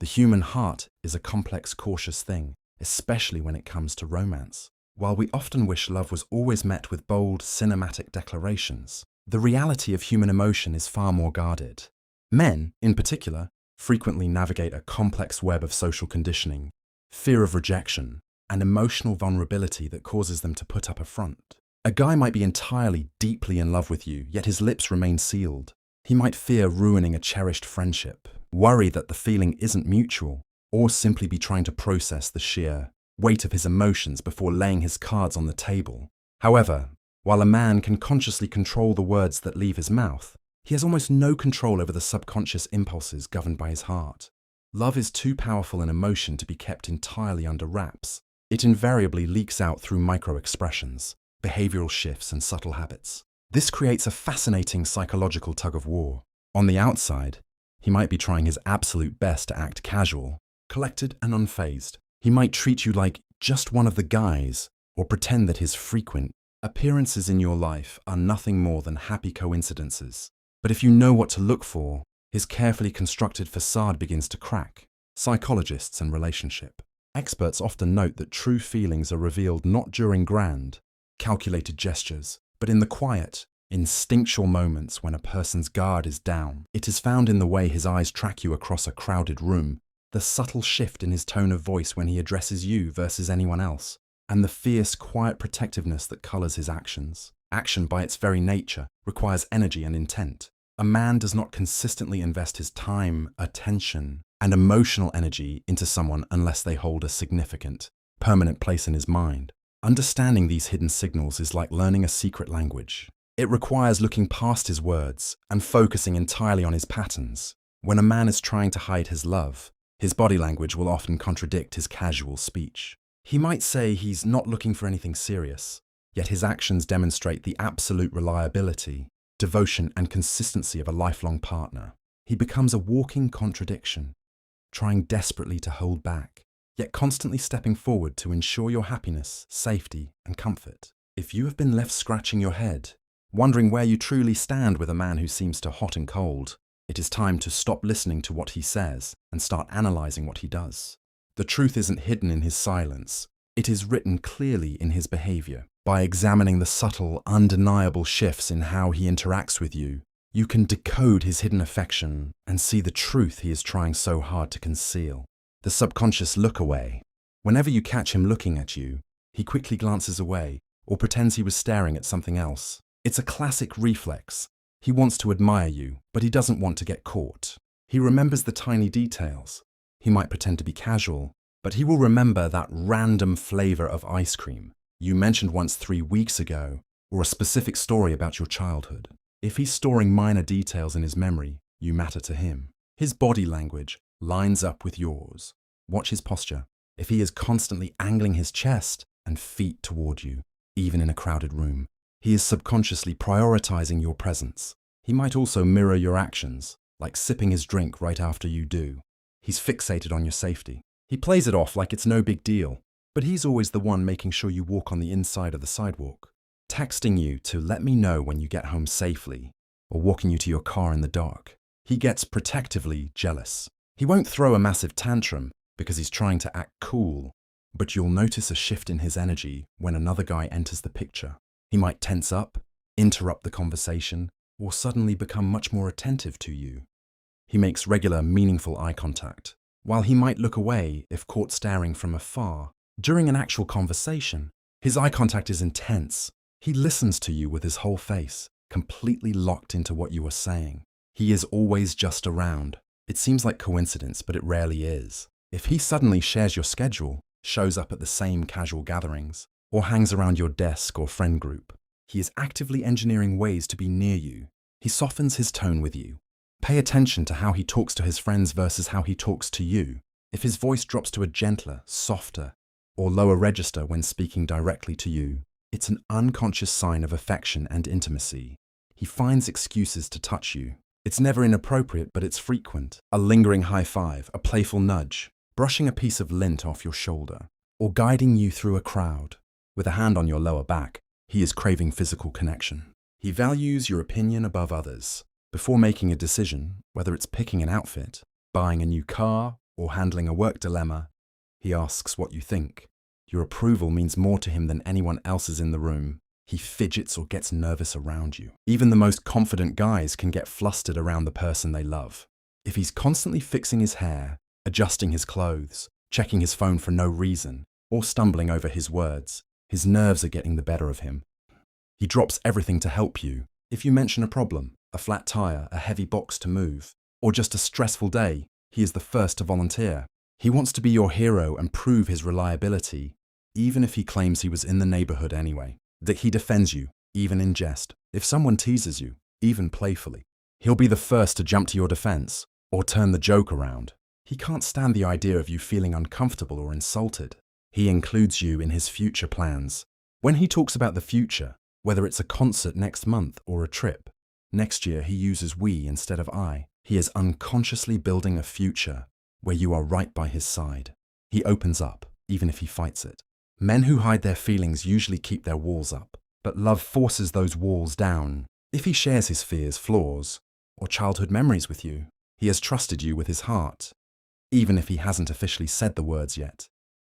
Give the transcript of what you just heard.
The human heart is a complex, cautious thing, especially when it comes to romance. While we often wish love was always met with bold, cinematic declarations, the reality of human emotion is far more guarded. Men, in particular, frequently navigate a complex web of social conditioning, fear of rejection, and emotional vulnerability that causes them to put up a front. A guy might be entirely, deeply in love with you, yet his lips remain sealed. He might fear ruining a cherished friendship, worry that the feeling isn't mutual, or simply be trying to process the sheer weight of his emotions before laying his cards on the table. However, while a man can consciously control the words that leave his mouth, he has almost no control over the subconscious impulses governed by his heart. Love is too powerful an emotion to be kept entirely under wraps. It invariably leaks out through micro-expressions, behavioral shifts, and subtle habits. This creates a fascinating psychological tug-of-war. On the outside, he might be trying his absolute best to act casual, collected and unfazed. He might treat you like just one of the guys, or pretend that his frequent appearances in your life are nothing more than happy coincidences. But if you know what to look for, his carefully constructed facade begins to crack. Psychologists and relationship experts often note that true feelings are revealed not during grand, calculated gestures, but in the quiet, instinctual moments when a person's guard is down. It is found in the way his eyes track you across a crowded room, the subtle shift in his tone of voice when he addresses you versus anyone else, and the fierce, quiet protectiveness that colors his actions. Action, by its very nature, requires energy and intent. A man does not consistently invest his time, attention, and emotional energy into someone unless they hold a significant, permanent place in his mind. Understanding these hidden signals is like learning a secret language. It requires looking past his words and focusing entirely on his patterns. When a man is trying to hide his love, his body language will often contradict his casual speech. He might say he's not looking for anything serious, yet his actions demonstrate the absolute reliability, devotion, and consistency of a lifelong partner. He becomes a walking contradiction, trying desperately to hold back, yet constantly stepping forward to ensure your happiness, safety, and comfort. If you have been left scratching your head, wondering where you truly stand with a man who seems to hot and cold, it is time to stop listening to what he says and start analyzing what he does. The truth isn't hidden in his silence. It is written clearly in his behavior. By examining the subtle, undeniable shifts in how he interacts with you, you can decode his hidden affection and see the truth he is trying so hard to conceal. The subconscious look away. Whenever you catch him looking at you, he quickly glances away or pretends he was staring at something else. It's a classic reflex. He wants to admire you, but he doesn't want to get caught. He remembers the tiny details. He might pretend to be casual, but he will remember that random flavor of ice cream you mentioned once 3 weeks ago, or a specific story about your childhood. If he's storing minor details in his memory, you matter to him. His body language lines up with yours. Watch his posture. If he is constantly angling his chest and feet toward you, even in a crowded room, he is subconsciously prioritizing your presence. He might also mirror your actions, like sipping his drink right after you do. He's fixated on your safety. He plays it off like it's no big deal, but he's always the one making sure you walk on the inside of the sidewalk, texting you to let me know when you get home safely, or walking you to your car in the dark. He gets protectively jealous. He won't throw a massive tantrum because he's trying to act cool, but you'll notice a shift in his energy when another guy enters the picture. He might tense up, interrupt the conversation, or suddenly become much more attentive to you. He makes regular, meaningful eye contact, while he might look away if caught staring from afar. During an actual conversation, his eye contact is intense. He listens to you with his whole face, completely locked into what you are saying. He is always just around. It seems like coincidence, but it rarely is. If he suddenly shares your schedule, shows up at the same casual gatherings, or hangs around your desk or friend group, he is actively engineering ways to be near you. He softens his tone with you. Pay attention to how he talks to his friends versus how he talks to you. If his voice drops to a gentler, softer, or lower register when speaking directly to you, it's an unconscious sign of affection and intimacy. He finds excuses to touch you. It's never inappropriate, but it's frequent. A lingering high five, a playful nudge, brushing a piece of lint off your shoulder, or guiding you through a crowd. With a hand on your lower back, he is craving physical connection. He values your opinion above others. Before making a decision, whether it's picking an outfit, buying a new car, or handling a work dilemma, he asks what you think. Your approval means more to him than anyone else's in the room. He fidgets or gets nervous around you. Even the most confident guys can get flustered around the person they love. If he's constantly fixing his hair, adjusting his clothes, checking his phone for no reason, or stumbling over his words, his nerves are getting the better of him. He drops everything to help you. If you mention a problem, a flat tire, a heavy box to move, or just a stressful day, he is the first to volunteer. He wants to be your hero and prove his reliability, even if he claims he was in the neighborhood anyway. That he defends you, even in jest. If someone teases you, even playfully, he'll be the first to jump to your defense or turn the joke around. He can't stand the idea of you feeling uncomfortable or insulted. He includes you in his future plans. When he talks about the future, whether it's a concert next month or a trip, next year he uses we instead of I. He is unconsciously building a future where you are right by his side. He opens up, even if he fights it. Men who hide their feelings usually keep their walls up, but love forces those walls down. If he shares his fears, flaws, or childhood memories with you, he has trusted you with his heart, even if he hasn't officially said the words yet.